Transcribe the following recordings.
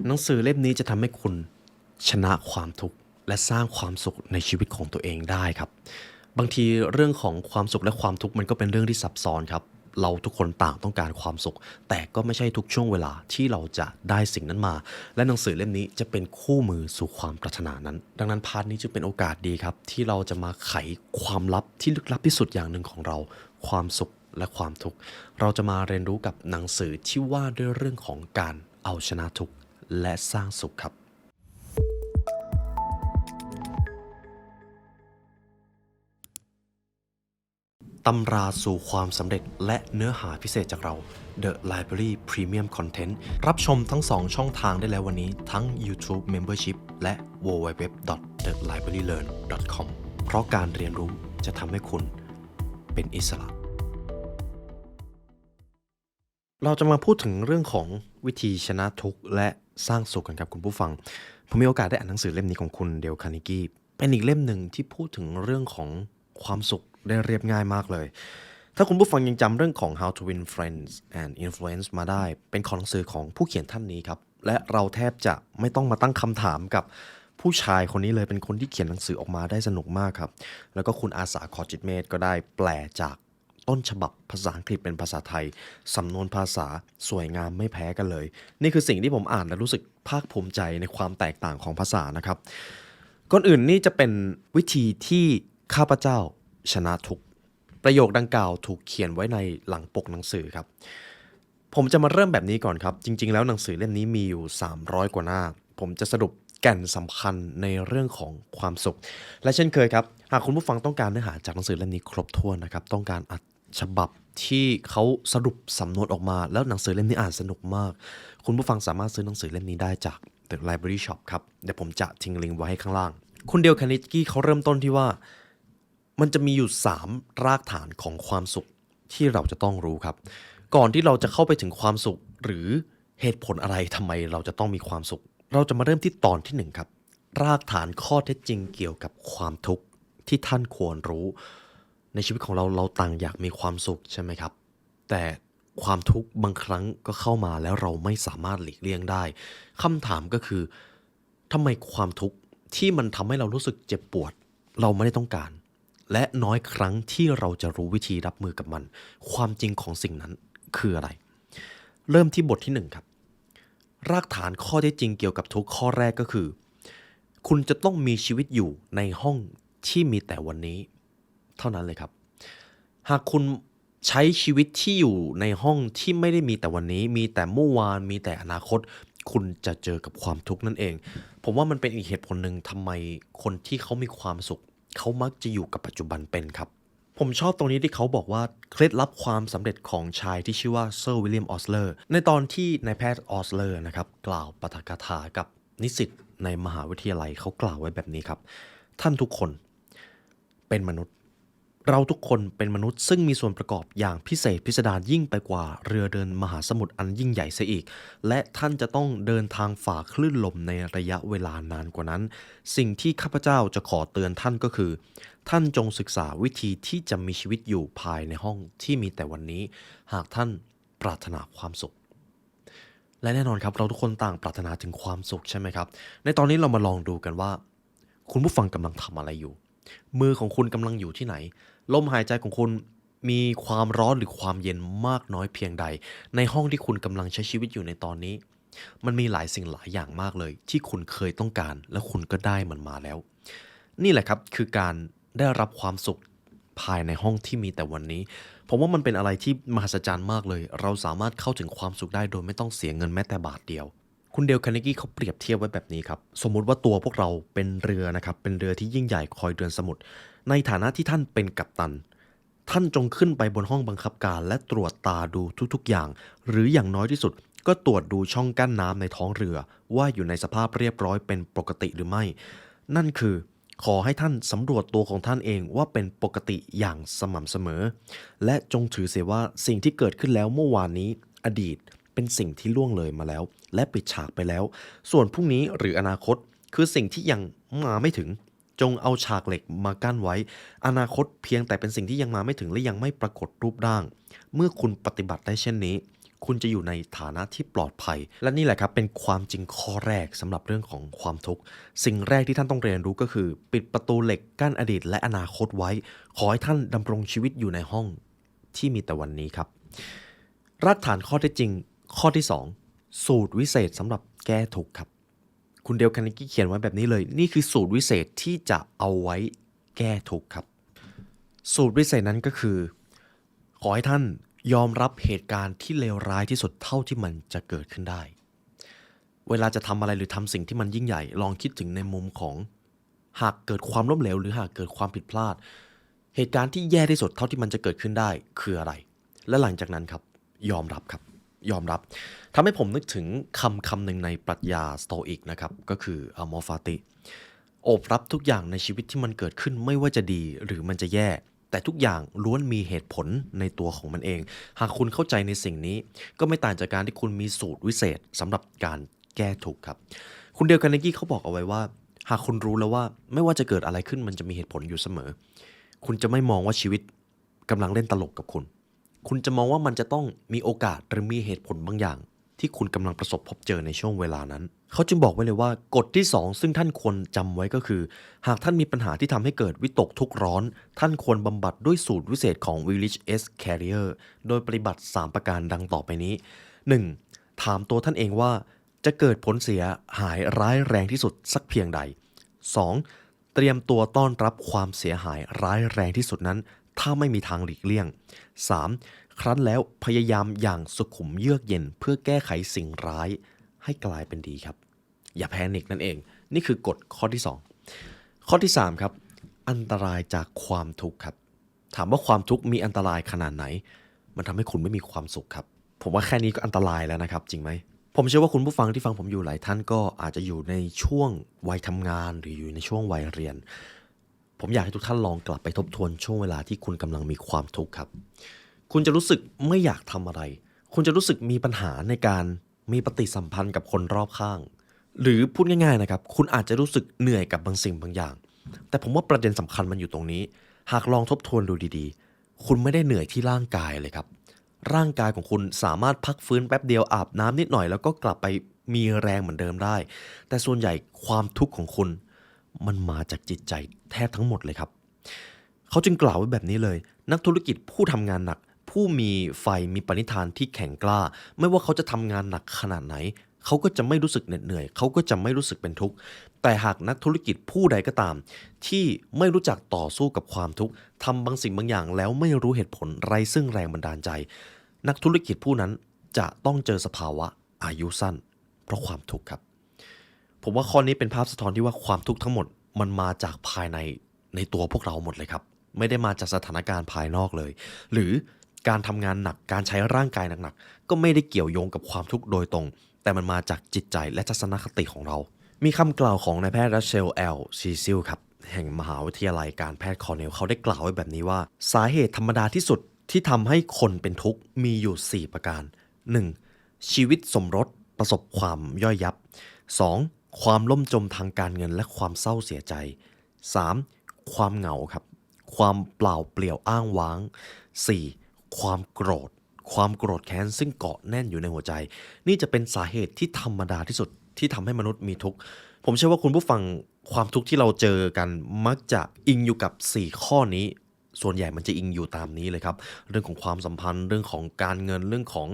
หนังสือเล่มนี้จะทำให้คุณชนะความทุกข์และสร้างความสุขในชีวิตของตัวเองได้ครับบางทีเรื่องของความสุขและความทุกข์มันก็เป็นเรื่องที่ซับซ้อนครับเราทุกคนต่างต้องการความสุขแต่ก็ไม่ใช่ทุกช่วงเวลาที่เราจะได้สิ่งนั้นมาและหนังสือเล่มนี้จะเป็นคู่มือสู่ความปรารถนานั้นดังนั้นพาร์ทนี้จึงเป็นโอกาสดีครับที่เราจะมาไขความลับที่ลึกลับที่สุดอย่างหนึ่งของเราความสุขและความทุกข์เราจะมาเรียนรู้กับหนังสือที่ว่าด้วยเรื่องของการเอาชนะทุกข์และสร้างสุขครับตำราสู่ความสำเร็จและเนื้อหาพิเศษจากเรา The Library Premium Content รับชมทั้ง2ช่องทางได้แล้ววันนี้ทั้ง YouTube Membership และ www.thelibrarylearn.com เพราะการเรียนรู้จะทำให้คุณเป็นอิสระเราจะมาพูดถึงเรื่องของวิธีชนะทุกข์และสร้างสุขกันครับคุณผู้ฟังผมมีโอกาสได้อ่านหนังสือเล่มนี้ของคุณเดลคาร์เนกีเป็นอีกเล่มหนึ่งที่พูดถึงเรื่องของความสุขได้เรียบง่ายมากเลยถ้าคุณผู้ฟังยังจำเรื่องของ How to Win Friends and Influence มาได้เป็นของหนังสือของผู้เขียนท่านนี้ครับและเราแทบจะไม่ต้องมาตั้งคำถามกับผู้ชายคนนี้เลยเป็นคนที่เขียนหนังสือออกมาได้สนุกมากครับแล้วก็คุณอาสาขอจิตเมธก็ได้แปลจากต้นฉบับภาษาอังกฤษเป็นภาษาไทยสำนวนภาษาสวยงามไม่แพ้กันเลยนี่คือสิ่งที่ผมอ่านและรู้สึกภาคภูมิใจในความแตกต่างของภาษานะครับก่อนอื่นนี่จะเป็นวิธีที่ข้าพเจ้าชนะทุกข์ประโยคดังกล่าวถูกเขียนไว้ในหลังปกหนังสือครับผมจะมาเริ่มแบบนี้ก่อนครับจริงๆแล้วหนังสือเล่มนี้มีอยู่300กว่าหน้าผมจะสรุปแก่นสำคัญในเรื่องของความสุขและเช่นเคยครับหากคุณผู้ฟังต้องการเนื้อหาจากหนังสือเล่มนี้ครบถ้วนนะครับต้องการอัดฉบับที่เขาสรุปสำนวนออกมาแล้วหนังสือเล่มนี้อ่านสนุกมากคุณผู้ฟังสามารถซื้อหนังสือเล่มนี้ได้จาก The Library Shop ครับเดี๋ยวผมจะทิ้งลิงก์ไว้ให้ข้างล่างคุณเดลคาร์เนกี้เขาเริ่มต้นที่ว่ามันจะมีอยู่3รากฐานของความสุขที่เราจะต้องรู้ครับก่อนที่เราจะเข้าไปถึงความสุขหรือเหตุผลอะไรทำไมเราจะต้องมีความสุขเราจะมาเริ่มที่ตอนที่1ครับรากฐานข้อเท็จจริงเกี่ยวกับความทุกข์ที่ท่านควรรู้ในชีวิตของเราต่างอยากมีความสุขใช่ไหมครับแต่ความทุกข์บางครั้งก็เข้ามาแล้วเราไม่สามารถหลีกเลี่ยงได้คำถามก็คือทำไมความทุกข์ที่มันทำให้เรารู้สึกเจ็บปวดเราไม่ได้ต้องการและน้อยครั้งที่เราจะรู้วิธีรับมือกับมันความจริงของสิ่งนั้นคืออะไรเริ่มที่บทที่1ครับรากฐานข้อเท็จจริงเกี่ยวกับทุกข้อแรกก็คือคุณจะต้องมีชีวิตอยู่ในห้องที่มีแต่วันนี้เท่านั้นเลยครับหากคุณใช้ชีวิตที่อยู่ในห้องที่ไม่ได้มีแต่วันนี้มีแต่เมื่อวานมีแต่อนาคตคุณจะเจอกับความทุกข์นั่นเองผมว่ามันเป็นอีกเหตุผลหนึ่งทำไมคนที่เขามีความสุขเขามักจะอยู่กับปัจจุบันเป็นครับผมชอบตรงนี้ที่เขาบอกว่าเคล็ดลับความสำเร็จของชายที่ชื่อว่าเซอร์วิลเลียมออสเลอร์ในตอนที่นายแพทย์ออสเลอร์นะครับกล่าวปาฐกถากับนิสิตในมหาวิทยาลัยเขากล่าวไว้แบบนี้ครับท่านทุกคนเป็นมนุษย์ เราทุกคนเป็นมนุษย์ซึ่งมีส่วนประกอบอย่างพิเศษพิสดารยิ่งไปกว่าเรือเดินมหาสมุทรอันยิ่งใหญ่เสียอีกและท่านจะต้องเดินทางฝ่าคลื่นลมในระยะเวลานานกว่านั้นสิ่งที่ข้าพเจ้าจะขอเตือนท่านก็คือท่านจงศึกษาวิธีที่จะมีชีวิตอยู่ภายในห้องที่มีแต่วันนี้หากท่านปรารถนาความสุขและแน่นอนครับเราทุกคนต่างปรารถนาถึงความสุขใช่ไหมครับในตอนนี้เรามาลองดูกันว่าคุณผู้ฟังกำลังทำอะไรอยู่มือของคุณกำลังอยู่ที่ไหน ลมหายใจของคุณมีความร้อนหรือความเย็นมากน้อยเพียงใดในห้องที่คุณกำลังใช้ชีวิตอยู่ในตอนนี้มันมีหลายสิ่งหลายอย่างมากเลยที่คุณเคยต้องการและคุณก็ได้มันมาแล้วนี่แหละครับคือการได้รับความสุขภายในห้องที่มีแต่วันนี้ผมว่ามันเป็นอะไรที่มหัศจรรย์มากเลยเราสามารถเข้าถึงความสุขได้โดยไม่ต้องเสียเงินแม้แต่บาทเดียวคุณเดลคาร์เนกีเขาเปรียบเทียบไว้แบบนี้ครับสมมุติว่าตัวพวกเราเป็นเรือนะครับเป็นเรือที่ยิ่งใหญ่คอยเดินสมุทรในฐานะที่ท่านเป็นกัปตัน ท่านจงขึ้นไปบนห้องบังคับการและตรวจตาดูทุกๆอย่างหรืออย่างน้อยที่สุดก็ตรวจดูช่องกั้นน้ำในท้องเรือว่าอยู่ในสภาพเรียบร้อยเป็นปกติหรือไม่นั่นคือขอให้ท่านสำรวจตัวของท่านเองว่าเป็นปกติอย่างสม่ำเสมอและจงถือเสียว่าสิ่งที่เกิดขึ้นแล้วเมื่อวานนี้อดีตเป็นสิ่งที่ล่วงเลยมาแล้วและปิดฉากไปแล้วส่วนพรุ่งนี้หรืออนาคตคือสิ่งที่ยังมาไม่ถึง จงเอาฉากเหล็กมากั้นไว้อนาคตเพียงแต่เป็นสิ่งที่ยังมาไม่ถึงและยังไม่ปรากฏรูปร่างเมื่อคุณปฏิบัติได้เช่นนี้ คุณจะอยู่ในฐานะที่ปลอดภัยและนี่แหละครับเป็นความจริงข้อแรกสำหรับเรื่องของความทุกข์สิ่งแรกที่ท่านต้องเรียนรู้ก็คือปิดประตูเหล็กกั้นอดีตและอนาคตไว้ขอให้ท่านดำรงชีวิตอยู่ในห้องที่มีแต่วันนี้ครับรากฐานข้อเท็จจริงข้อที่2สูตรวิเศษสำหรับแก้ทุกข์ครับคุณเดลคาร์เนกี้เขียนไว้แบบนี้เลยนี่คือสูตรวิเศษที่จะเอาไว้แก้ทุกข์ครับสูตรวิเศษนั้นก็คือขอให้ท่านยอมรับเหตุการณ์ที่เลวร้ายที่สุดเท่าที่มันจะเกิดขึ้นได้เวลาจะทำอะไรหรือทำสิ่งที่มันยิ่งใหญ่ลองคิดถึงในมุมของหากเกิดความล้มเหลวหรือหากเกิดความผิดพลาดเหตุการณ์ที่แย่ที่สุดเท่าที่มันจะเกิดขึ้นได้คืออะไรและหลังจากนั้นครับยอมรับครับยอมรับทำให้ผมนึกถึงคำหนึ่งในปรัชญาสโตอิกนะครับก็คืออโมฟาติโอบรับทุกอย่างในชีวิตที่มันเกิดขึ้นไม่ว่าจะดีหรือมันจะแย่แต่ทุกอย่างล้วนมีเหตุผลในตัวของมันเองหากคุณเข้าใจในสิ่งนี้ก็ไม่ต่างจากการที่คุณมีสูตรวิเศษสำหรับการแก้ทุกข์ครับคุณเดลคาร์เนกี้เขาบอกเอาไว้ว่าหากคุณรู้แล้วว่าไม่ว่าจะเกิดอะไรขึ้นมันจะมีเหตุผลอยู่เสมอคุณจะไม่มองว่าชีวิตกำลังเล่นตลกกับคุณจะมองว่ามันจะต้องมีโอกาสหรือมีเหตุผลบางอย่างที่คุณกำลังประสบพบเจอในช่วงเวลานั้นเขาจึงบอกไว้เลยว่ากฎที่2ซึ่งท่านควรจำไว้ก็คือหากท่านมีปัญหาที่ทำให้เกิดวิตกทุกข์ร้อนท่านควรบำบัดด้วยสูตรวิเศษของ Village S Carrier โดยปฏิบัติ3ประการดังต่อไปนี้ 1. ถามตัวท่านเองว่าจะเกิดผลเสียหายร้ายแรงที่สุดสักเพียงใด 2. เตรียมตัวต้อนรับความเสียหายร้ายแรงที่สุดนั้นถ้าไม่มีทางหลีกเลี่ยง 3. ครั้นแล้วพยายามอย่างสุขุมเยือกเย็นเพื่อแก้ไขสิ่งร้ายให้กลายเป็นดีครับอย่าแพนิคนั่นเองนี่คือกฎข้อที่2ข้อที่3ครับอันตรายจากความทุกข์ครับถามว่าความทุกข์มีอันตรายขนาดไหนมันทำให้คุณไม่มีความสุขครับผมว่าแค่นี้ก็อันตรายแล้วนะครับจริงไหมผมเชื่อว่าคุณผู้ฟังที่ฟังผมอยู่หลายท่านก็อาจจะอยู่ในช่วงวัยทำงานหรืออยู่ในช่วงวัยเรียนผมอยากให้ทุกท่านลองกลับไปทบทวนช่วงเวลาที่คุณกำลังมีความทุกข์ครับคุณจะรู้สึกไม่อยากทำอะไรคุณจะรู้สึกมีปัญหาในการมีปฏิสัมพันธ์กับคนรอบข้างหรือพูดง่ายๆนะครับคุณอาจจะรู้สึกเหนื่อยกับบางสิ่งบางอย่างแต่ผมว่าประเด็นสำคัญมันอยู่ตรงนี้หากลองทบทวนดูดีๆคุณไม่ได้เหนื่อยที่ร่างกายเลยครับร่างกายของคุณสามารถพักฟื้นแป๊บเดียวอาบน้ำนิดหน่อยแล้วก็กลับไปมีแรงเหมือนเดิมได้แต่ส่วนใหญ่ความทุกข์ของคุณมันมาจากจิตใจแทบทั้งหมดเลยครับเขาจึงกล่าวไว้แบบนี้เลยนักธุรกิจผู้ทำงานหนักผู้มีไฟมีปณิธานที่แข็งกล้าไม่ว่าเขาจะทำงานหนักขนาดไหนเขาก็จะไม่รู้สึกเหน็ดเหนื่อยเขาก็จะไม่รู้สึกเป็นทุกข์แต่หากนักธุรกิจผู้ใดก็ตามที่ไม่รู้จักต่อสู้กับความทุกข์ทำบางสิ่งบางอย่างแล้วไม่รู้เหตุผลไร้ซึ่งแรงบันดาลใจนักธุรกิจผู้นั้นจะต้องเจอสภาวะอายุสั้นเพราะความทุกข์ครับผมว่าข้อนี้เป็นภาพสะท้อนที่ว่าความทุกข์ทั้งหมดมันมาจากภายในตัวพวกเราหมดเลยครับไม่ได้มาจากสถานการณ์ภายนอกเลยหรือการทำงานหนักการใช้ร่างกายหนักๆก็ไม่ได้เกี่ยวโยงกับความทุกข์โดยตรงแต่มันมาจากจิตใจและทัศนคติของเรามีคำกล่าวของนายแพทย์รัชเชล แอล ซีซิลครับแห่งมหาวิทยาลัยการแพทย์คอร์เนลเขาได้กล่าวไว้แบบนี้ว่าสาเหตุธรรมดาที่สุดที่ทำให้คนเป็นทุกข์มีอยู่4ประการ 1. ชีวิตสมรสประสบความย่อยยับ 2. ความล่มจมทางการเงินและความเศร้าเสียใจ 3. ความเหงาครับความเปล่าเปลี่ยวอ้างว้าง 4. ความโกรธแค้นซึ่งเกาะแน่นอยู่ในหัวใจนี่จะเป็นสาเหตุที่ธรรมดาที่สุดที่ทำให้มนุษย์มีทุกข์ผมเชื่อว่าคุณผู้ฟังความทุกข์ที่เราเจอกันมักจะอิงอยู่กับ4ข้อนี้ส่วนใหญ่มันจะอิงอยู่ตามนี้เลยครับเรื่องของความสัมพันธ์เรื่องของการเงินเรื่องของ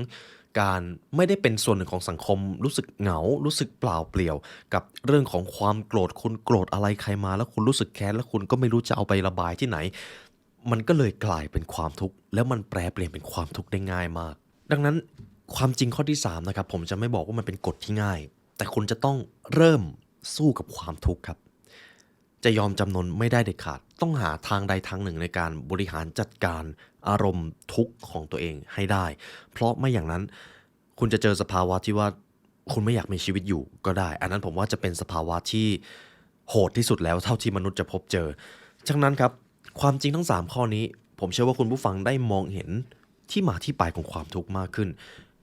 การไม่ได้เป็นส่วนหนึ่งของสังคมรู้สึกเหงารู้สึกเปล่าเปลี่ยวกับเรื่องของความโกรธคุณโกรธอะไรใครมาแล้วคุณรู้สึกแค้นแล้วคุณก็ไม่รู้จะเอาไประบายที่ไหนมันก็เลยกลายเป็นความทุกข์แล้วมันแปรเปลี่ยนเป็นความทุกข์ได้ง่ายมากดังนั้นความจริงข้อที่3นะครับผมจะไม่บอกว่ามันเป็นกฎที่ง่ายแต่คุณจะต้องเริ่มสู้กับความทุกข์ครับจะยอมจำนนไม่ได้เด็ดขาดต้องหาทางใดทางหนึ่งในการบริหารจัดการอารมณ์ทุกข์ของตัวเองให้ได้เพราะไม่อย่างนั้นคุณจะเจอสภาวะที่ว่าคุณไม่อยากมีชีวิตอยู่ก็ได้อันนั้นผมว่าจะเป็นสภาวะที่โหดที่สุดแล้วเท่าที่มนุษย์จะพบเจอฉะนั้นครับความจริงทั้ง3ข้อนี้ผมเชื่อว่าคุณผู้ฟังได้มองเห็นที่มาที่ไปของความทุกข์มากขึ้น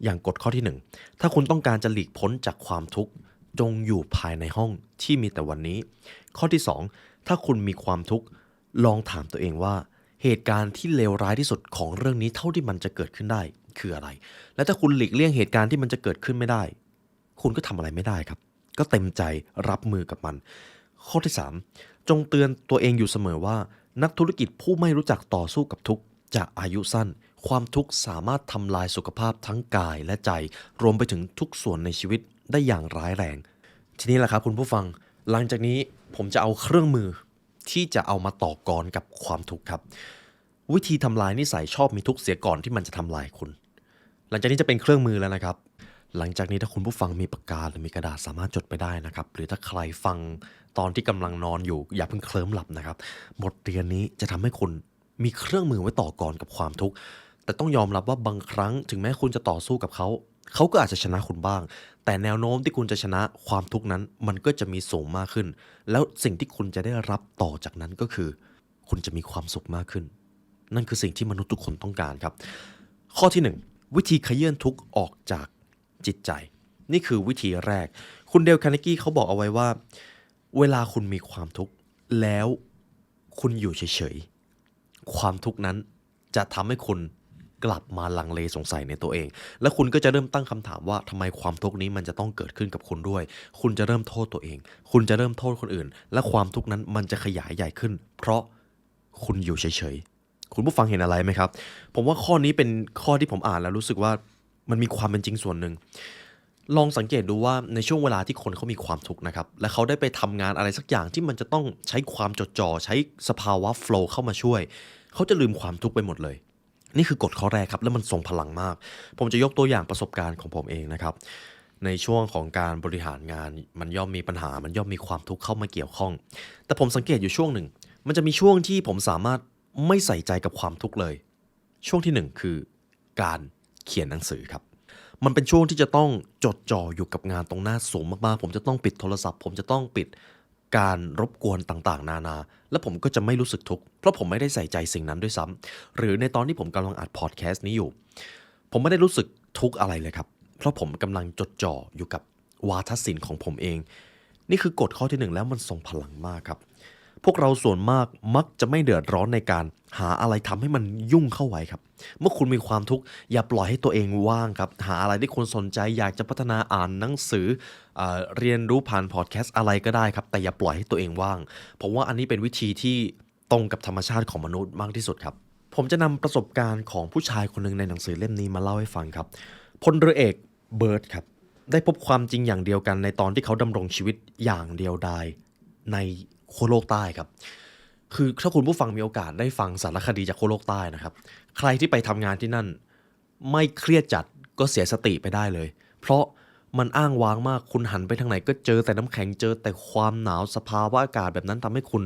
อย่างกฎข้อที่1ถ้าคุณต้องการจะหลีกพ้นจากความทุกข์จงอยู่ภายในห้องที่มีแต่วันนี้ข้อที่2ถ้าคุณมีความทุกข์ลองถามตัวเองว่าเหตุการณ์ที่เลวร้ายที่สุดของเรื่องนี้เท่าที่มันจะเกิดขึ้นได้ คืออะไรและถ้าคุณหลีกเลี่ยงเหตุการณ์ที่มันจะเกิดขึ้นไม่ได้คุณก็ทำอะไรไม่ได้ครับก็เต็มใจรับมือกับมันข้อที่3จงเตือนตัวเองอยู่เสมอว่านักธุรกิจผู้ไม่รู้จักต่อสู้กับทุกข์จะอายุสั้นความทุกข์สามารถทำลายสุขภาพทั้งกายและใจรวมไปถึงทุกส่วนในชีวิตได้อย่างร้ายแรงทีนี้แหละครับคุณผู้ฟังหลังจากนี้ผมจะเอาเครื่องมือที่จะเอามาต่อกรกับความทุกข์ครับวิธีทำลายนิสัยชอบมีทุกข์เสียก่อนที่มันจะทำลายคุณหลังจากนี้จะเป็นเครื่องมือแล้วนะครับหลังจากนี้ถ้าคุณผู้ฟังมีปากกาหรือมีกระดาษสามารถจดไปได้นะครับหรือถ้าใครฟังตอนที่กำลังนอนอยู่อย่าเพิ่งเคลิ้มหลับนะครับบทเรียนนี้จะทำให้คุณมีเครื่องมือไว้ต่อกรกับความทุกข์แต่ต้องยอมรับว่าบางครั้งถึงแม้คุณจะต่อสู้กับเขาก็อาจจะชนะคุณบ้างแต่แนวโน้มที่คุณจะชนะความทุกข์นั้นมันก็จะมีสูงมากขึ้นแล้วสิ่งที่คุณจะได้รับต่อจากนั้นก็คือคุณจะมีความสุขมากขึ้นนั่นคือสิ่งที่มนุษย์ทุกคนต้องการครับข้อที่1วิธีขยื่นทุกข์ออกจากจิตใจนี่คือวิธีแรกคุณเดลคาร์เนกีเขาบอกเอาไว้ว่าเวลาคุณมีความทุกข์แล้วคุณอยู่เฉยๆความทุกข์นั้นจะทำให้คุณกลับมาลังเลสงสัยในตัวเองและคุณก็จะเริ่มตั้งคำถามว่าทำไมความทุกข์นี้มันจะต้องเกิดขึ้นกับคุณด้วยคุณจะเริ่มโทษตัวเองคุณจะเริ่มโทษคนอื่นและความทุกข์นั้นมันจะขยายใหญ่ขึ้นเพราะคุณอยู่เฉยๆคุณผู้ฟังเห็นอะไรไหมครับผมว่าข้อนี้เป็นข้อที่ผมอ่านแล้วรู้สึกว่ามันมีความเป็นจริงส่วนหนึ่งลองสังเกตดูว่าในช่วงเวลาที่คนเขามีความทุกข์นะครับและเขาได้ไปทำงานอะไรสักอย่างที่มันจะต้องใช้ความจดจ่อใช้สภาวะโฟลว์เข้ามาช่วยเขาจะลืมความทุกข์ไปหมดเลยนี่คือกฎข้อแรกครับแล้วมันทรงพลังมากผมจะยกตัวอย่างประสบการณ์ของผมเองนะครับในช่วงของการบริหารงานมันย่อมมีปัญหามันย่อมมีความทุกข์เข้ามาเกี่ยวข้องแต่ผมสังเกตอยู่ช่วงหนึ่งมันจะมีช่วงที่ผมสามารถไม่ใส่ใจกับความทุกข์เลยช่วงที่1คือการเขียนหนังสือครับมันเป็นช่วงที่จะต้องจดจ่ออยู่กับงานตรงหน้าสูงมากๆผมจะต้องปิดโทรศัพท์ผมจะต้องปิดการรบกวนต่างๆนานาและผมก็จะไม่รู้สึกทุกข์เพราะผมไม่ได้ใส่ใจสิ่งนั้นด้วยซ้ำหรือในตอนที่ผมกำลังอัดพอดแคสต์นี้อยู่ผมไม่ได้รู้สึกทุกข์อะไรเลยครับเพราะผมกำลังจดจ่ออยู่กับวาทศิลป์ของผมเองนี่คือกฎข้อที่1แล้วมันทรงพลังมากครับพวกเราส่วนมากมักจะไม่เดือดร้อนในการหาอะไรทำให้มันยุ่งเข้าไว้ครับเมื่อคุณมีความทุกข์อย่าปล่อยให้ตัวเองว่างครับหาอะไรที่คุณสนใจอยากจะพัฒนาอ่านหนังสือเรียนรู้ผ่านพอดแคสต์อะไรก็ได้ครับแต่อย่าปล่อยให้ตัวเองว่างผมว่าอันนี้เป็นวิธีที่ตรงกับธรรมชาติของมนุษย์มากที่สุดครับผมจะนำประสบการณ์ของผู้ชายคนหนึ่งในหนังสือเล่มนี้มาเล่าให้ฟังครับพลเรือเอกเบิร์ตครับได้พบความจริงอย่างเดียวกันในตอนที่เขาดำรงชีวิตอย่างเดียวดายในขั้วโลกใต้ครับคือถ้าคุณผู้ฟังมีโอกาสได้ฟังสารคดีจากขั้วโลกใต้นะครับใครที่ไปทำงานที่นั่นไม่เครียดจัดก็เสียสติไปได้เลยเพราะมันอ้างว้างมากคุณหันไปทางไหนก็เจอแต่น้ำแข็งเจอแต่ความหนาวสภาวะอากาศแบบนั้นทำให้คุณ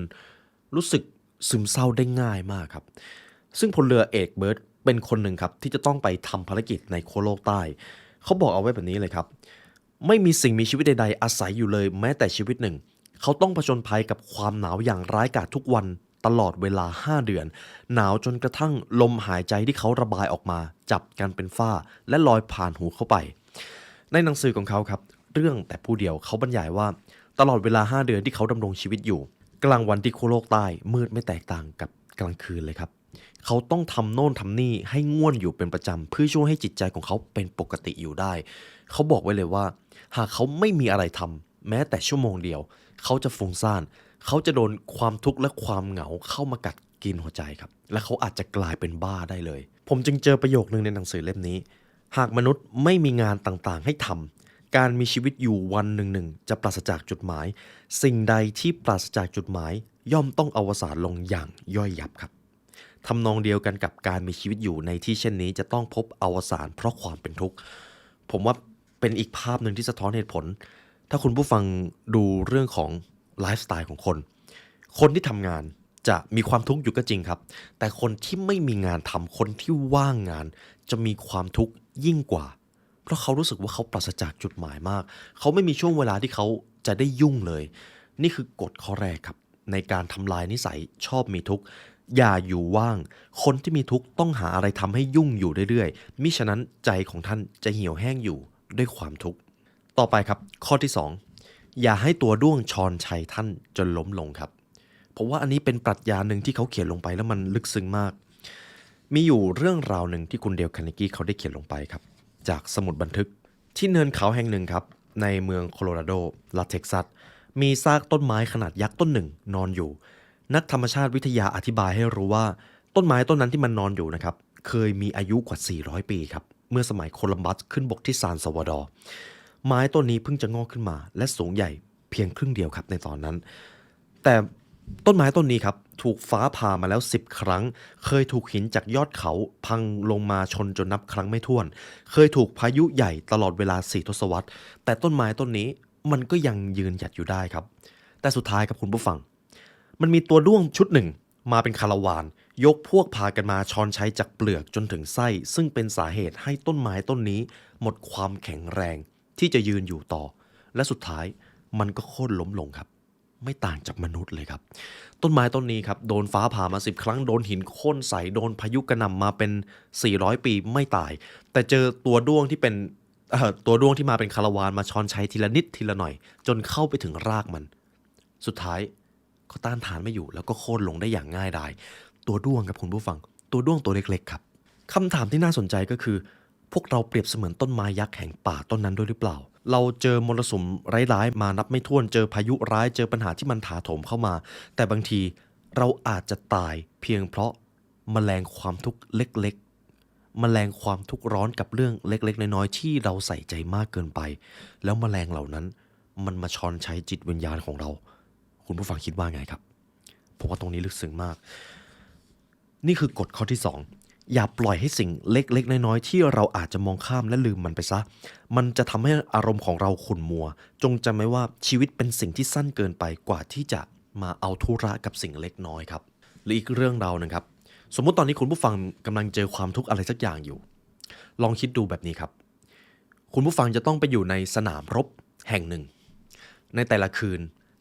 รู้สึกซึมเศร้าได้ง่ายมากครับซึ่งพลเรือเอกเบิร์ตเป็นคนหนึ่งครับที่จะต้องไปทำภารกิจในขั้วโลกใต้เขาบอกเอาไว้แบบนี้เลยครับไม่มีสิ่งมีชีวิตใดๆอาศัยอยู่เลยแม้แต่ชีวิตหนึ่ง เขาต้องผจญภัยกับความหนาวอย่างร้ายกาจทุกวันตลอดเวลา5เดือนหนาวจนกระทั่งลมหายใจที่เขาระบายออกมาจับกันเป็นฝ้าและลอยผ่านหูเข้าไปในหนังสือของเขาครับเรื่องแต่ผู้เดียวเขาบรรยายว่าตลอดเวลา5เดือนที่เขาดำรงชีวิตอยู่กลางวันที่ขั้วโลกใต้มืดไม่แตกต่างกับกลางคืนเลยครับเขาต้องทำโน่นทำนี่ให้ง่วนอยู่เป็นประจำเพื่อช่วยให้จิตใจของเขาเป็นปกติอยู่ได้เขาบอกไว้เลยว่าหากเขาไม่มีอะไรทำแม้แต่ชั่วโมงเดียวเขาจะฟุ้งซ่านเขาจะโดนความทุกข์และความเหงาเข้ามากัดกินหัวใจครับและเขาอาจจะกลายเป็นบ้าได้เลยผมจึงเจอประโยคนึงในหนังสือเล่มนี้หากมนุษย์ไม่มีงานต่างๆให้ทำการมีชีวิตอยู่วันหนึ่งจะปราศจากจุดหมายสิ่งใดที่ปราศจากจุดหมายย่อมต้องอวสานลงอย่างย่อยยับครับทำนองเดียวกันกับการมีชีวิตอยู่ในที่เช่นนี้จะต้องพบอวสานเพราะความเป็นทุกข์ผมว่าเป็นอีกภาพหนึ่งที่สะท้อนเหตุผลถ้าคุณผู้ฟังดูเรื่องของไลฟ์สไตล์ของคนที่ทำงานจะมีความทุกข์อยู่ก็จริงครับแต่คนที่ไม่มีงานทำคนที่ว่างงานจะมีความทุกข์ยิ่งกว่าเพราะเขารู้สึกว่าเขาปราศจากจุดหมายมากเขาไม่มีช่วงเวลาที่เขาจะได้ยุ่งเลยนี่คือกฎข้อแรกครับในการทำลายนิสัยชอบมีทุกข์อย่าอยู่ว่างคนที่มีทุกข์ต้องหาอะไรทำให้ยุ่งอยู่เรื่อยๆมิฉะนั้นใจของท่านจะเหี่ยวแห้งอยู่ด้วยความทุกข์ต่อไปครับข้อที่2อย่าให้ตัวด้วงชอนชัยท่านจนล้มลงครับเพราะว่าอันนี้เป็นปรัชญาหนึ่งที่เขาเขียนลงไปแล้วมันลึกซึ้งมาก มีอยู่เรื่องราวหนึ่งที่คุณเดลคาร์เนกีเขาได้เขียนลงไปครับจากสมุดบันทึกที่เนินเขาแห่งหนึ่งครับในเมืองโคโลราโดรัฐเท็กซัสมีซากต้นไม้ขนาดยักษ์ต้นหนึ่งนอนอยู่นักธรรมชาติวิทยาอธิบายให้รู้ว่าต้นไม้ต้นนั้นที่มันนอนอยู่นะครับเคยมีอายุกว่า400ปีครับเมื่อสมัยโคลัมบัสขึ้นบกที่ซานซาวาดอร์ไม้ต้นนี้เพิ่งจะงอกขึ้นมาและสูงใหญ่เพียงครึ่งเดียวครับในตอนนั้นแต่ต้นไม้ต้นนี้ครับถูกฟ้าผ่ามาแล้ว10 ครั้งเคยถูกหินจากยอดเขาพังลงมาชนจนนับครั้งไม่ถ้วนเคยถูกพายุใหญ่ตลอดเวลา4 ทศวรรษแต่ต้นไม้ต้นนี้มันก็ยังยืนหยัดอยู่ได้ครับแต่สุดท้ายครับคุณผู้ฟังมันมีตัวด้วงชุดหนึ่งมาเป็นคาราวานยกพวกพากันมาช้อนใช้จากเปลือกจนถึงไส้ซึ่งเป็นสาเหตุให้ต้นไม้ต้นนี้หมดความแข็งแรงที่จะยืนอยู่ต่อและสุดท้ายมันก็โค่นล้มลงครับไม่ต่างจากมนุษย์เลยครับต้นไม้ต้นนี้ครับโดนฟ้าผ่ามา10 ครั้งโดนหินโค่นใส่โดนพายุกระหน่ำมาเป็น400 ปีไม่ตายแต่เจอตัวด้วงที่เป็นตัวด้วงที่มาเป็นคาราวานมาช้อนใช้ทีละนิดทีละหน่อยจนเข้าไปถึงรากมันสุดท้ายก็ต้านทานไม่อยู่แล้วก็โค่นลงได้อย่างง่ายดายตัวด้วงครับคุณผู้ฟังตัวด้วงตัวเล็กๆครับคำถามที่น่าสนใจก็คือพวกเราเปรียบเสมือนต้นไม้ยักษ์แห่งป่าต้นนั้นด้วยหรือเปล่าเราเจอมรสุมร้ายๆมานับไม่ถ้วนเจอพายุร้ายเจอปัญหาที่มันถาโถมเข้ามาแต่บางทีเราอาจจะตายเพียงเพราะแมลงความทุกข์เล็กๆแมลงความทุกข์ร้อนกับเรื่องเล็กๆน้อยๆที่เราใส่ใจมากเกินไปแล้วแมลงเหล่านั้นมันมาช้อนใช้จิตวิญญาณของเราคุณผู้ฟังคิดว่าไงครับผมว่าตรงนี้ลึกซึ้งมากนี่คือกฎข้อที่2อย่าปล่อยให้สิ่งเล็กๆน้อยๆที่เราอาจจะมองข้ามและลืมมันไปซะมันจะทำให้อารมณ์ของเราขุ่นมัวจงจำไว้ว่าชีวิตเป็นสิ่งที่สั้นเกินไปกว่าที่จะมาเอาธุระกับสิ่งเล็กน้อยครับหรืออีกเรื่องราวนึงครับสมมุติตอนนี้คุณผู้ฟังกำลังเจอความทุกข์อะไรสักอย่างอยู่ลองคิดดูแบบนี้ครับคุณผู้ฟังจะต้องไปอยู่ในสนามรบแห่งหนึ่งในแต่ละคืน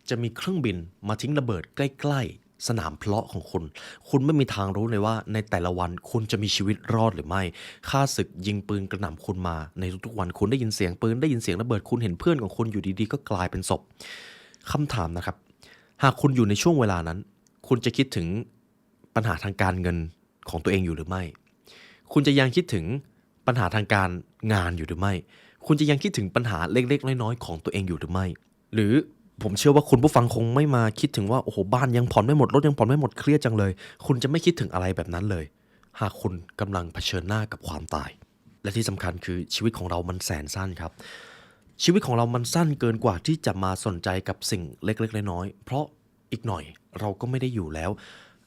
จะมีเครื่องบินมาทิ้งระเบิดใกล้ๆสนามเพลาะของคุณคุณไม่มีทางรู้เลยว่าในแต่ละวันคุณจะมีชีวิตรอดหรือไม่ข้าศึกยิงปืนกระหน่ำคุณมาในทุกๆวันคุณได้ยินเสียงปืนได้ยินเสียงระเบิดคุณเห็นเพื่อนของคุณอยู่ดีๆก็กลายเป็นศพคำถามนะครับหากคุณอยู่ในช่วงเวลานั้นคุณจะคิดถึงปัญหาทางการเงินของตัวเองอยู่หรือไม่คุณจะยังคิดถึงปัญหาทางการงานอยู่หรือไม่คุณจะยังคิดถึงปัญหาเล็กๆน้อยๆของตัวเองอยู่หรือไม่หรือผมเชื่อว่าคุณผู้ฟังคงไม่มาคิดถึงว่าโอ้โหบ้านยังผ่อนไม่หมดรถยังผ่อนไม่หมดเครียดจังเลยคุณจะไม่คิดถึงอะไรแบบนั้นเลยหากคุณกำลังเผชิญหน้ากับความตายและที่สำคัญคือชีวิตของเรามันแสนสั้นครับชีวิตของเรามันสั้นเกินกว่าที่จะมาสนใจกับสิ่งเล็กๆน้อยๆเพราะอีกหน่อยเราก็ไม่ได้อยู่แล้ว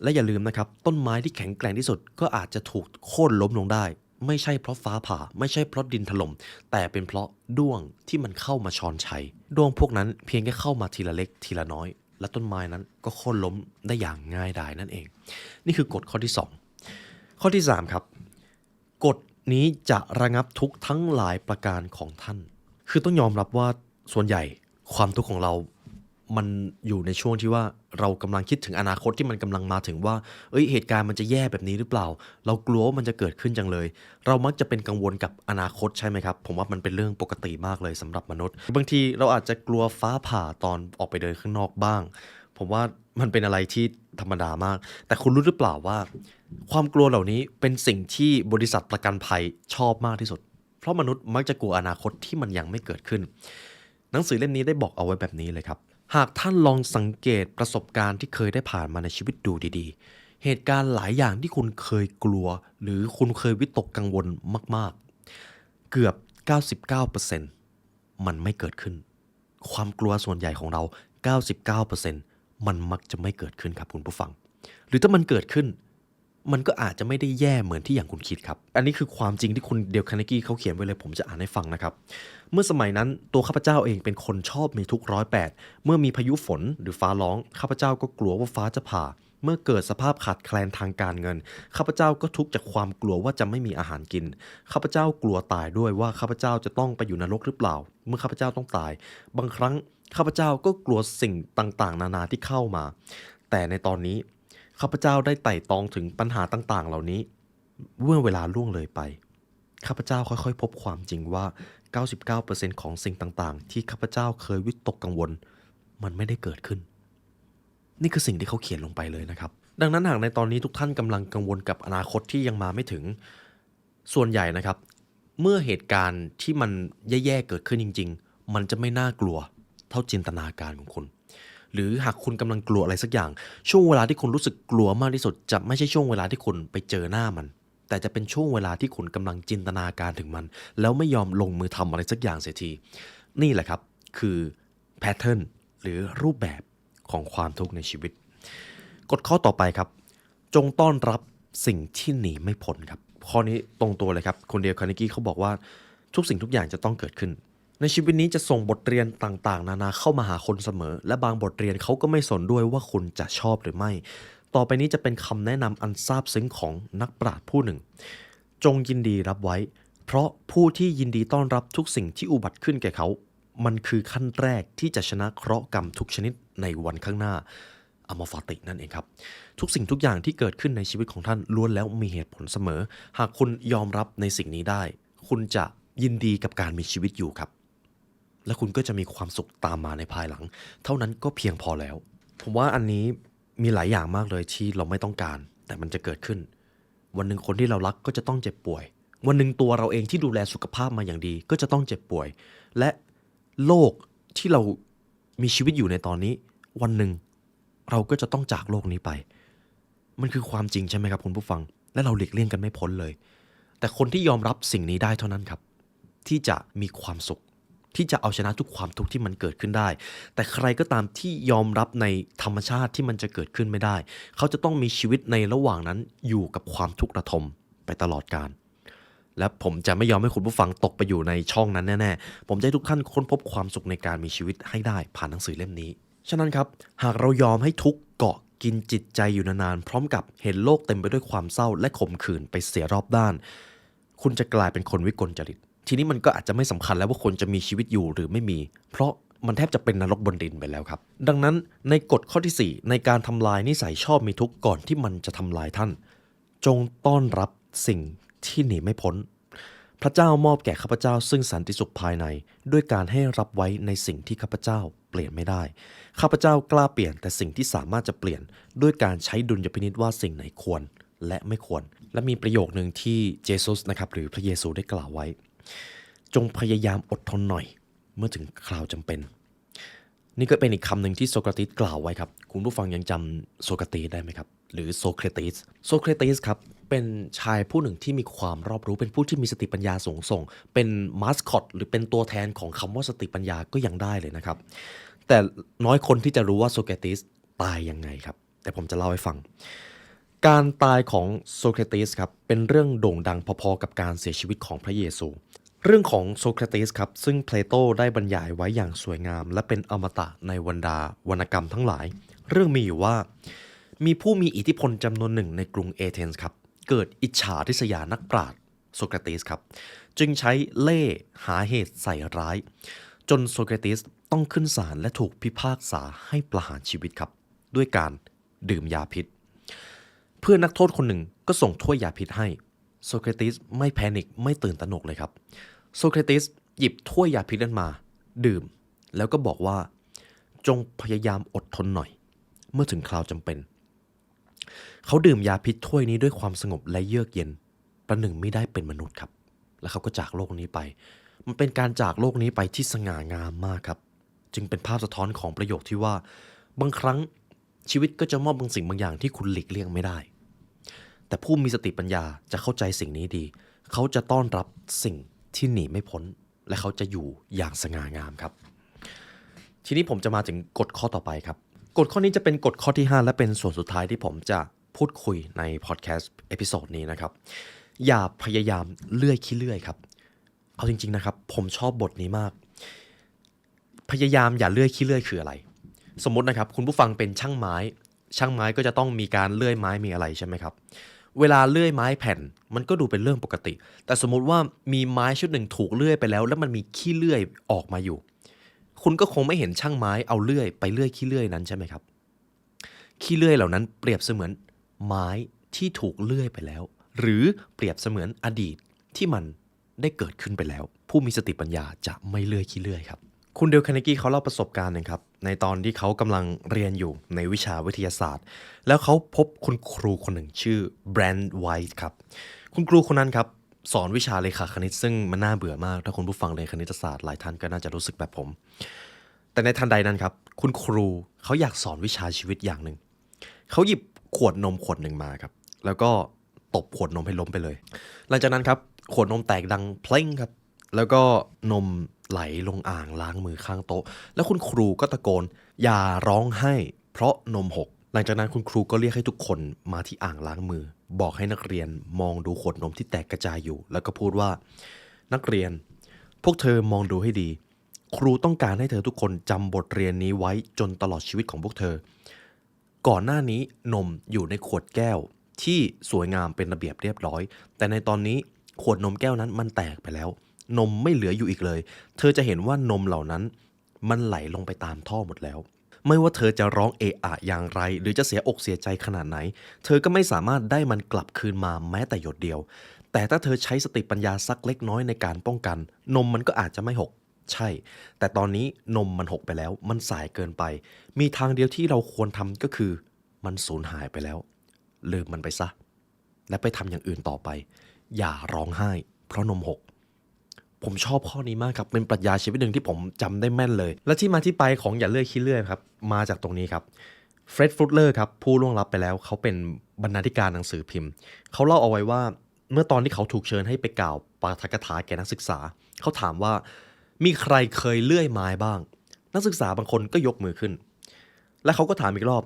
และอย่าลืมนะครับต้นไม้ที่แข็งแกร่งที่สุดก็อาจจะถูกโค่นล้มลงได้ไม่ใช่เพราะฟ้าผ่าไม่ใช่เพราะดินถล่มแต่เป็นเพราะด้วงที่มันเข้ามาช้อนชัยด้วงพวกนั้นเพียงแค่เข้ามาทีละเล็กทีละน้อยและต้นไม้นั้นก็โค่นล้มได้อย่างง่ายดายนั่นเองนี่คือกฎข้อที่2ข้อที่3ครับกฎนี้จะระงับทุกข์ทั้งหลายประการของท่านคือต้องยอมรับว่าส่วนใหญ่ความทุกข์ของเรามันอยู่ในช่วงที่ว่าเรากำลังคิดถึงอนาคตที่มันกำลังมาถึงว่าเหตุการณ์มันจะแย่แบบนี้หรือเปล่าเรากลัวว่ามันจะเกิดขึ้นจังเลยเรามักจะเป็นกังวลกับอนาคตใช่ไหมครับผมว่ามันเป็นเรื่องปกติมากเลยสำหรับมนุษย์บางทีเราอาจจะกลัวฟ้าผ่าตอนออกไปเดินข้างนอกบ้างผมว่ามันเป็นอะไรที่ธรรมดามากแต่คุณรู้หรือเปล่าว่าความกลัวเหล่านี้เป็นสิ่งที่บริษัทประกันภัยชอบมากที่สุดเพราะมนุษย์มักจะกลัวอนาคตที่มันยังไม่เกิดขึ้นหนังสือเล่มนี้ได้บอกเอาไว้แบบนี้เลยครับหากท่านลองสังเกตประสบการณ์ที่เคยได้ผ่านมาในชีวิตดูดีๆเหตุการณ์หลายอย่างที่คุณเคยกลัวหรือคุณเคยวิตกกังวลมากๆเกือบ 99% มันไม่เกิดขึ้นความกลัวส่วนใหญ่ของเรา 99% มันมักจะไม่เกิดขึ้นครับคุณผู้ฟังหรือถ้ามันเกิดขึ้นมันก็อาจจะไม่ได้แย่เหมือนที่อย่างคุณคิดครับอันนี้คือความจริงที่คุณเดลคาร์เนกีเขาเขียนไว้เลยผมจะอ่านให้ฟังนะครับเมื่อสมัยนั้นตัวข้าพเจ้าเองเป็นคนชอบมีทุกข์108เมื่อมีพายุฝนหรือฟ้าร้องข้าพเจ้าก็กลัวว่าฟ้าจะผ่าเมื่อเกิดสภาพขาดแคลนทางการเงินข้าพเจ้าก็ทุกข์จากความกลัวว่าจะไม่มีอาหารกินข้าพเจ้ากลัวตายด้วยว่าข้าพเจ้าจะต้องไปอยู่นรกหรือเปล่าเมื่อข้าพเจ้าต้องตายบางครั้งข้าพเจ้าก็กลัวสิ่งต่างๆนานาที่เข้ามาแต่ในตอนนี้ข้าพเจ้าได้ไต่ตองถึงปัญหาต่างๆเหล่านี้เมื่อเวลาล่วงเลยไปข้าพเจ้าค่อยๆพบความจริงว่า 99% ของสิ่งต่างๆที่ข้าพเจ้าเคยวิตกกังวลมันไม่ได้เกิดขึ้นนี่คือสิ่งที่เขาเขียนลงไปเลยนะครับ ดังนั้นหากในตอนนี้ทุกท่านกำลังกังวลกับอนาคตที่ยังมาไม่ถึงส่วนใหญ่นะครับเมื่อเหตุการณ์ที่มันแย่ๆเกิดขึ้นจริงๆมันจะไม่น่ากลัวเท่าจินตนาการของคุณหรือหากคุณกำลังกลัวอะไรสักอย่างช่วงเวลาที่คุณรู้สึกกลัวมากที่สุดจะไม่ใช่ช่วงเวลาที่คุณไปเจอหน้ามันแต่จะเป็นช่วงเวลาที่คุณกำลังจินตนาการถึงมันแล้วไม่ยอมลงมือทำอะไรสักอย่างเสียทีนี่แหละครับคือแพทเทิร์นหรือรูปแบบของความทุกข์ในชีวิตกฎข้อต่อไปครับจงต้อนรับสิ่งที่หนีไม่พ้นครับข้อนี้ตรงตัวเลยครับคนเดียวคาร์เนกี้เขาบอกว่าทุกสิ่งทุกอย่างจะต้องเกิดขึ้นในชีวิตนี้จะส่งบทเรียนต่างๆนานาเข้ามาหาคนเสมอและบางบทเรียนเขาก็ไม่สนด้วยว่าคุณจะชอบหรือไม่ต่อไปนี้จะเป็นคำแนะนำอันซาบซึ้งของนักปราชญ์ผู้หนึ่งจงยินดีรับไว้เพราะผู้ที่ยินดีต้อนรับทุกสิ่งที่อุบัติขึ้นแก่เขามันคือขั้นแรกที่จะชนะเคราะห์กรรมทุกชนิดในวันข้างหน้าอมฟาตินั่นเองครับทุกสิ่งทุกอย่างที่เกิดขึ้นในชีวิตของท่านล้วนแล้วมีเหตุผลเสมอหากคุณยอมรับในสิ่งนี้ได้คุณจะยินดีกับการมีชีวิตอยู่ครับและคุณก็จะมีความสุขตามมาในภายหลังเท่านั้นก็เพียงพอแล้วผมว่าอันนี้มีหลายอย่างมากเลยที่เราไม่ต้องการแต่มันจะเกิดขึ้นวันหนึ่งคนที่เรารักก็จะต้องเจ็บป่วยวันหนึ่งตัวเราเองที่ดูแลสุขภาพมาอย่างดีก็จะต้องเจ็บป่วยและโลกที่เรามีชีวิตอยู่ในตอนนี้วันหนึ่งเราก็จะต้องจากโลกนี้ไปมันคือความจริงใช่ไหมครับคุณผู้ฟังและเราหลีกเลี่ยงกันไม่พ้นเลยแต่คนที่ยอมรับสิ่งนี้ได้เท่านั้นครับที่จะมีความสุขที่จะเอาชนะทุกความทุกข์ที่มันเกิดขึ้นได้แต่ใครก็ตามที่ยอมรับในธรรมชาติที่มันจะเกิดขึ้นไม่ได้เขาจะต้องมีชีวิตในระหว่างนั้นอยู่กับความทุกข์ระทมไปตลอดกาลและผมจะไม่ยอมให้คุณผู้ฟังตกไปอยู่ในช่องนั้นแน่ๆผมจะให้ทุกท่านค้นพบความสุขในการมีชีวิตให้ได้ผ่านหนังสือเล่มนี้ฉะนั้นครับหากเรายอมให้ทุกข์เกาะกินจิตใจอยู่นานๆพร้อมกับเห็นโลกเต็มไปด้วยความเศร้าและขมขื่นไปเสียรอบด้านคุณจะกลายเป็นคนวิกลจริตทีนี้มันก็อาจจะไม่สำคัญแล้วว่าคนจะมีชีวิตอยู่หรือไม่มีเพราะมันแทบจะเป็นนรกบนดินไปแล้วครับดังนั้นในกฎข้อที่4ในการทำลายนิสัยชอบมีทุกข์ก่อนที่มันจะทำลายท่านจงต้อนรับสิ่งที่หนีไม่พ้นพระเจ้ามอบแก่ข้าพเจ้าซึ่งสันติสุขภายในด้วยการให้รับไว้ในสิ่งที่ข้าพเจ้าเปลี่ยนไม่ได้ข้าพเจ้ากล้าเปลี่ยนแต่สิ่งที่สามารถจะเปลี่ยนด้วยการใช้ดุลยพินิจว่าสิ่งไหนควรและไม่ควรและมีประโยคนึงที่เจซุสนะครับหรือพระเยซูได้กล่าวไว้จงพยายามอดทนหน่อยเมื่อถึงคราวจำเป็นนี่ก็เป็นอีกคำหนึ่งที่โซเคราติสกล่าวไว้ครับคุณผู้ฟังยังจำโซเคราติสได้ไหมครับหรือโซเครติสครับเป็นชายผู้หนึ่งที่มีความรอบรู้เป็นผู้ที่มีสติปัญญาสูงส่งเป็นมาสคอตหรือเป็นตัวแทนของคำว่าสติปัญญาก็ยังได้เลยนะครับแต่น้อยคนที่จะรู้ว่าโซเครติสตายยังไงครับแต่ผมจะเล่าให้ฟังการตายของโซเครติสครับเป็นเรื่องโด่งดังพอๆกับการเสียชีวิตของพระเยซูเรื่องของโซเครติสครับซึ่งเพลโตได้บรรยายไว้อย่างสวยงามและเป็นอมตะในวรรดาวรรณกรรมทั้งหลายเรื่องมีอยู่ว่ามีผู้มีอิทธิพลจำนวนหนึ่งในกรุงเอเธนส์ครับเกิดอิจฉาริษยานักปราชญ์โซเครติสครับจึงใช้เล่ห์หาเหตุใส่ร้ายจนโซเครติสต้องขึ้นศาลและถูกพิพากษาให้ประหารชีวิตครับด้วยการดื่มยาพิษเพื่อนนักโทษคนหนึ่งก็ส่งถ้วยยาพิษให้โซเครติสไม่แพนิคไม่ตื่นตระหนกเลยครับโซเครติสหยิบถ้วยยาพิษนั้นมาดื่มแล้วก็บอกว่าจงพยายามอดทนหน่อยเมื่อถึงคราวจำเป็นเขาดื่มยาพิษถ้วยนี้ด้วยความสงบและเยือกเย็นประหนึ่งไม่ได้เป็นมนุษย์ครับแล้วเขาก็จากโลกนี้ไปมันเป็นการจากโลกนี้ไปที่สง่างามมากครับจึงเป็นภาพสะท้อนของประโยคที่ว่าบางครั้งชีวิตก็จะมอบบางสิ่งบางอย่างที่คุณหลีกเลี่ยงไม่ได้แต่ผู้มีสติปัญญาจะเข้าใจสิ่งนี้ดีเขาจะต้อนรับสิ่งที่หนีไม่พ้นและเขาจะอยู่อย่างสง่างามครับทีนี้ผมจะมาถึงกฎข้อต่อไปครับกฎข้อนี้จะเป็นกฎข้อที่5และเป็นส่วนสุดท้ายที่ผมจะพูดคุยในพอดแคสต์เอพิโซดนี้นะครับอย่าพยายามเลื่อยขี้เลื่อยครับเอาจริงๆนะครับผมชอบบทนี้มากพยายามอย่าเลื่อยขี้เลื่อยคืออะไรสมมตินะครับคุณผู้ฟังเป็นช่างไม้ก็จะต้องมีการเลื่อยไม้มีอะไรใช่ไหมครับเวลาเลื่อยไม้แผ่นมันก็ดูเป็นเรื่องปกติแต่สมมุติว่ามีไม้ชุดหนึ่งถูกเลื่อยไปแล้วมันมีขี้เลื่อยออกมาอยู่คุณก็คงไม่เห็นช่างไม้เอาเลื่อยไปเลื่อยขี้เลื่อยนั้นใช่ไหมครับขี้เลื่อยเหล่านั้นเปรียบเสมือนไม้ที่ถูกเลื่อยไปแล้วหรือเปรียบเสมือนอดีตที่มันได้เกิดขึ้นไปแล้วผู้มีสติปัญญาจะไม่เลื่อยขี้เลื่อยครับ คุณเดลคาร์เนกีเขาเล่าประสบการณ์หนึ่งครับในตอนที่เขากำลังเรียนอยู่ในวิชาวิทยาศาสตร์แล้วเขาพบคุณครูคนหนึ่งชื่อแบรนด์ไวท์ครับคุณครูคนนั้นครับสอนวิชาเลขาคณิตซึ่งมันน่าเบื่อมากถ้าคุณผู้ฟังเรียนคณิตศาสตร์หลายท่านก็น่าจะรู้สึกแบบผมแต่ในทันใดนั้นครับคุณครูเขาอยากสอนวิชาชีวิตอย่างหนึ่งเขาหยิบขวดนมขวดหนึ่งมาครับแล้วก็ตบขวดนมให้ล้มไปเลยหลังจากนั้นครับขวดนมแตกดังเพลงครับแล้วก็นมไหลลงอ่างล้างมือข้างโต๊ะแล้วคุณครูก็ตะโกนอย่าร้องไห้เพราะนมหกหลังจากนั้นคุณครูก็เรียกให้ทุกคนมาที่อ่างล้างมือบอกให้นักเรียนมองดูขวดนมที่แตกกระจายอยู่แล้วก็พูดว่านักเรียนพวกเธอมองดูให้ดีครูต้องการให้เธอทุกคนจำบทเรียนนี้ไว้จนตลอดชีวิตของพวกเธอก่อนหน้านี้นมอยู่ในขวดแก้วที่สวยงามเป็นระเบียบเรียบร้อยแต่ในตอนนี้ขวดนมแก้วนั้นมันแตกไปแล้วนมไม่เหลืออยู่อีกเลยเธอจะเห็นว่านมเหล่านั้นมันไหลลงไปตามท่อหมดแล้วไม่ว่าเธอจะร้องเอะอะอย่างไรหรือจะเสียอกเสียใจขนาดไหนเธอก็ไม่สามารถได้มันกลับคืนมาแม้แต่หยดเดียวแต่ถ้าเธอใช้สติปัญญาสักเล็กน้อยในการป้องกันนมมันก็อาจจะไม่หกใช่แต่ตอนนี้นมมันหกไปแล้วมันสายเกินไปมีทางเดียวที่เราควรทำก็คือมันสูญหายไปแล้วลืมมันไปซะและไปทำอย่างอื่นต่อไปอย่าร้องไห้เพราะนมหก ผมชอบข้อนี้มากครับเป็นปรัชญาชีวิตหนึ่งที่ผมจำได้แม่นเลยและที่มาที่ไปของอย่าเลื่อยขี้เลื่อยครับมาจากตรงนี้ครับเฟร็ดฟลุตเลอร์ครับผู้ล่วงลับไปแล้วเขาเป็นบรรณาธิการหนังสือพิมพ์เขาเล่าเอาไว้ว่าเมื่อตอนที่เขาถูกเชิญให้ไปกล่าวปาฐกถาแก่นักศึกษาเขาถามว่ามีใครเคยเลื่อยไม้บ้างนักศึกษาบางคนก็ยกมือขึ้นและเขาก็ถามอีกรอบ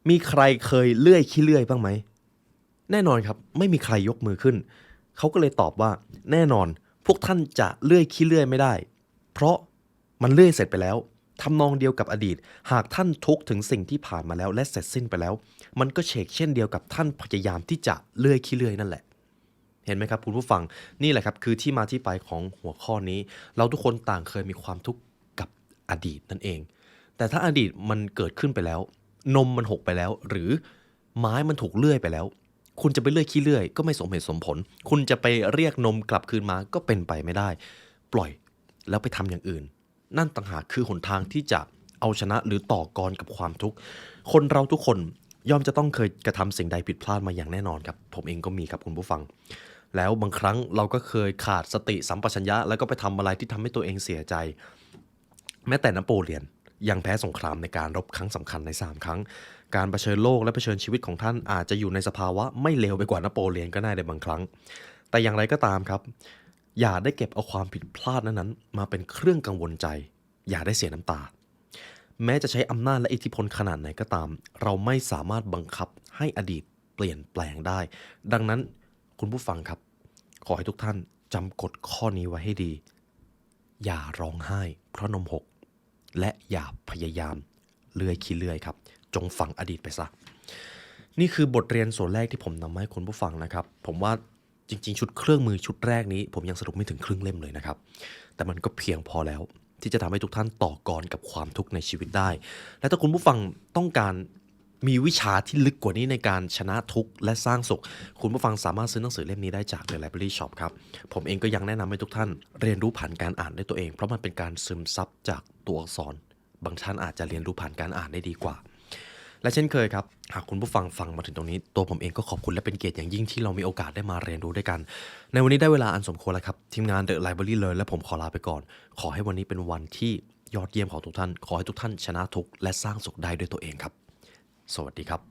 มีใครเคยเลื่อยขี้เลื่อยบ้างไหมแน่นอนครับไม่มีใครยกมือขึ้นเขาก็เลยตอบว่าแน่นอน พวกท่านจะเลื่อยขี้เลื่อยไม่ได้ เพราะมันเลื่อยเสร็จไปแล้วทำนองเดียวกับอดีต หากท่านทุกข์ถึงสิ่งที่ผ่านมาแล้วและเสร็จสิ้นไปแล้ว มันก็เฉกเช่นเดียวกับท่านพยายามที่จะเลื่อยขี้เลื่อยนั่นแหละ เห็นไหมครับคุณผู้ฟัง นี่แหละครับคือที่มาที่ไปของหัวข้อนี้ เราทุกคนต่างเคยมีความทุกข์กับอดีตนั่นเอง แต่ถ้าอดีตมันเกิดขึ้นไปแล้ว นมมันหกไปแล้ว หรือไม้มันถูกเลื่อยไปแล้ว คุณจะไปเลื่อยขี้เลื่อยก็ไม่สมเหตุสมผล คุณจะไปเรียกนมกลับคืนมาก็เป็นไปไม่ได้ ปล่อยแล้วไปทำอย่างอื่น นั่นต่างหากคือหนทางที่จะเอาชนะหรือต่อกรกับความทุกข์ คนเราทุกคนย่อมจะต้องเคยกระทำสิ่งใดผิดพลาดมาอย่างแน่นอนครับ ผมเองก็มีครับคุณผู้ฟัง แล้วบางครั้งเราก็เคยขาดสติสัมปชัญญะแล้วก็ไปทำอะไรที่ทำให้ตัวเองเสียใจ แม้แต่นโปเลียนยังแพ้สงครามในการรบครั้งสำคัญใน3ครั้งการเผชิญโลกและเผชิญชีวิตของท่านอาจจะอยู่ในสภาวะไม่เลวไปกว่านโปเลียนก็ได้ในบางครั้งแต่อย่างไรก็ตามครับอย่าได้เก็บเอาความผิดพลาดนั้นมาเป็นเครื่องกังวลใจอย่าได้เสียน้ำตาแม้จะใช้อำนาจและอิทธิพลขนาดไหนก็ตามเราไม่สามารถบังคับให้อดีตเปลี่ยนแปลงได้ดังนั้นคุณผู้ฟังครับขอให้ทุกท่านจำกฎข้อนี้ไว้ให้ดีอย่าร้องไห้เพราะนมหกและอย่าพยายามเลื่อยขี้เลื่อยครับจงฝังอดีตไปซะนี่คือบทเรียนส่วนแรกที่ผมนำมาให้คุณผู้ฟังนะครับผมว่าจริงๆชุดเครื่องมือชุดแรกนี้ผมยังสรุปไม่ถึงครึ่งเล่มเลยนะครับแต่มันก็เพียงพอแล้วที่จะทำให้ทุกท่านต่อกรกับความทุกข์ในชีวิตได้และถ้าคุณผู้ฟังต้องการมีวิชาที่ลึกกว่านี้ในการชนะทุกข์และสร้างสุขคุณผู้ฟังสามารถซื้อหนังสือเล่มนี้ได้จาก The Library Shop ครับผมเองก็ยังแนะนำให้ทุกท่านเรียนรู้ผ่านการอ่านด้วยตัวเองเพราะมันเป็นการซึมซับจากตัวอักษรบางท่านอาจจะเรียนรู้ผ่านการอ่านได้ดีกว่าและเช่นเคยครับหากคุณผู้ฟังฟังมาถึงตรงนี้ตัวผมเองก็ขอบคุณและเป็นเกียรติอย่างยิ่งที่เรามีโอกาสได้มาเรียนรู้ด้วยกันในวันนี้ได้เวลาอันสมควรแล้วครับทีมงาน The Library เลยและผมขอลาไปก่อนขอให้วันนี้เป็นวันที่ยอดเยี่ยมของทุกท่านขอให้ทุกท่านชนะทุกข์และสร้างสุขได้ด้วยตัวเองครับสวัสดีครับ